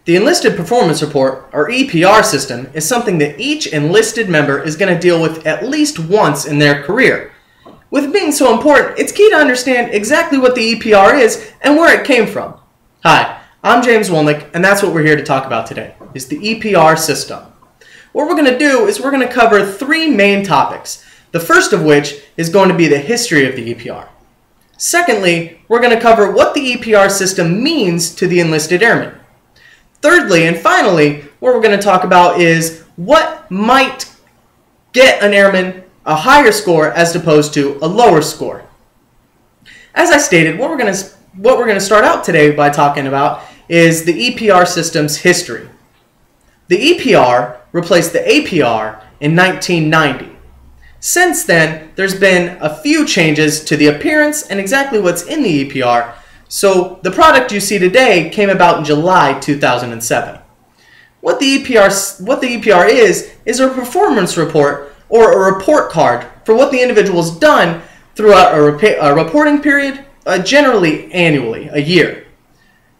The Enlisted Performance Report, or EPR system, is something that each enlisted member is going to deal with at least once in their career. With it being so important, it's key to understand exactly what the EPR is and where it came from. Hi, I'm James Wolnick, and that's what we're here to talk about today, is the EPR system. What we're going to do is we're going to cover three main topics, the first of which is going to be the history of the EPR. Secondly, we're going to cover what the EPR system means to the enlisted airmen. Thirdly, and finally, what we're going to talk about is what might get an airman a higher score as opposed to a lower score. As I stated, what we're going to start out today by talking about is the EPR system's history. The EPR replaced the APR in 1990. Since then, there's been a few changes to the appearance and exactly what's in the EPR, so the product you see today came about in July 2007. What the EPR is a performance report or a report card for what the individual's done throughout a reporting period, generally annually, a year.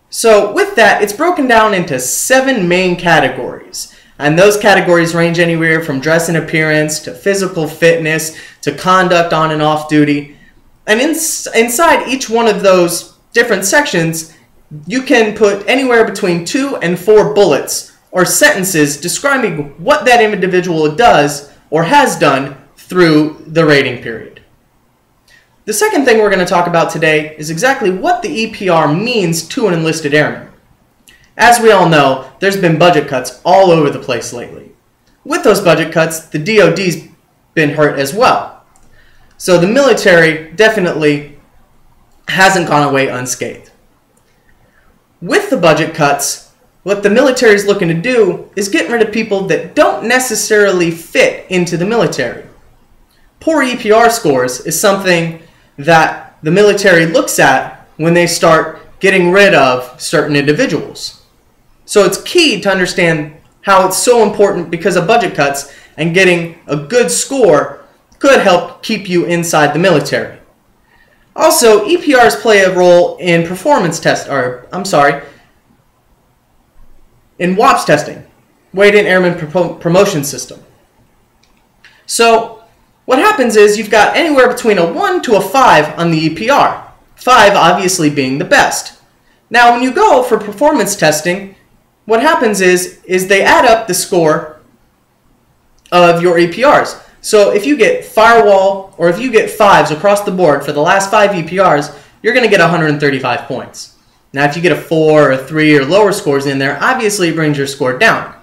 So with that, it's broken down into 7 main categories. And those categories range anywhere from dress and appearance to physical fitness to conduct on and off duty. And inside each one of those different sections, you can put anywhere between 2 and 4 bullets or sentences describing what that individual does or has done through the rating period. The second thing we're going to talk about today is exactly what the EPR means to an enlisted airman. As we all know, there's been budget cuts all over the place lately. With those budget cuts, the DoD's been hurt as well. So the military definitely hasn't gone away unscathed. With the budget cuts, what the military is looking to do is get rid of people that don't necessarily fit into the military. Poor EPR scores is something that the military looks at when they start getting rid of certain individuals. So it's key to understand how it's so important because of budget cuts, and getting a good score could help keep you inside the military. Also, EPRs play a role in in WAPS testing, Weighted Airman Promotion System. So what happens is you've got anywhere between a 1 to a 5 on the EPR, 5 obviously being the best. Now when you go for performance testing, what happens is they add up the score of your EPRs. So if you get firewall or if you get 5s across the board for the last 5 EPRs, you're going to get 135 points. Now if you get a 4 or a 3 or lower scores in there, obviously it brings your score down.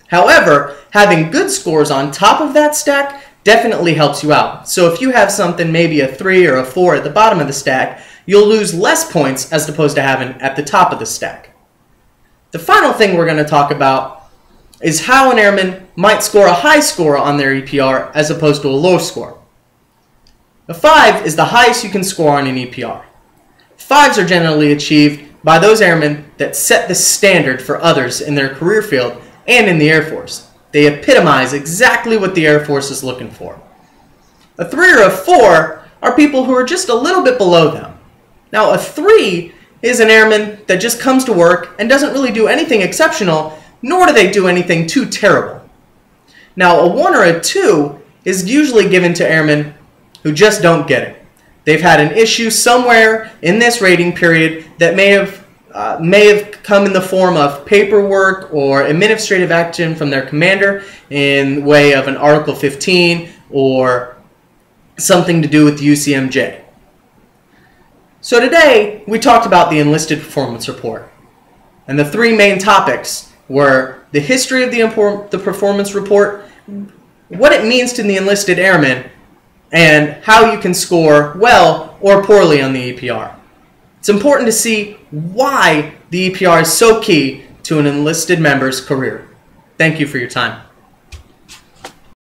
However, having good scores on top of that stack definitely helps you out. So if you have something, maybe a 3 or a 4 at the bottom of the stack, you'll lose less points as opposed to having at the top of the stack. The final thing we're going to talk about is how an airman might score a high score on their EPR as opposed to a low score. A 5 is the highest you can score on an EPR. 5s are generally achieved by those airmen that set the standard for others in their career field and in the Air Force. They epitomize exactly what the Air Force is looking for. A 3 or a 4 are people who are just a little bit below them. Now a 3 is an airman that just comes to work and doesn't really do anything exceptional, nor do they do anything too terrible. Now a 1 or a 2 is usually given to airmen who just don't get it. They've had an issue somewhere in this rating period that may have come in the form of paperwork or administrative action from their commander in way of an Article 15 or something to do with the UCMJ. So today we talked about the Enlisted Performance Report, and the 3 main topics were the history of the performance report, what it means to the enlisted airman, and how you can score well or poorly on the EPR. It's important to see why the EPR is so key to an enlisted member's career. Thank you for your time.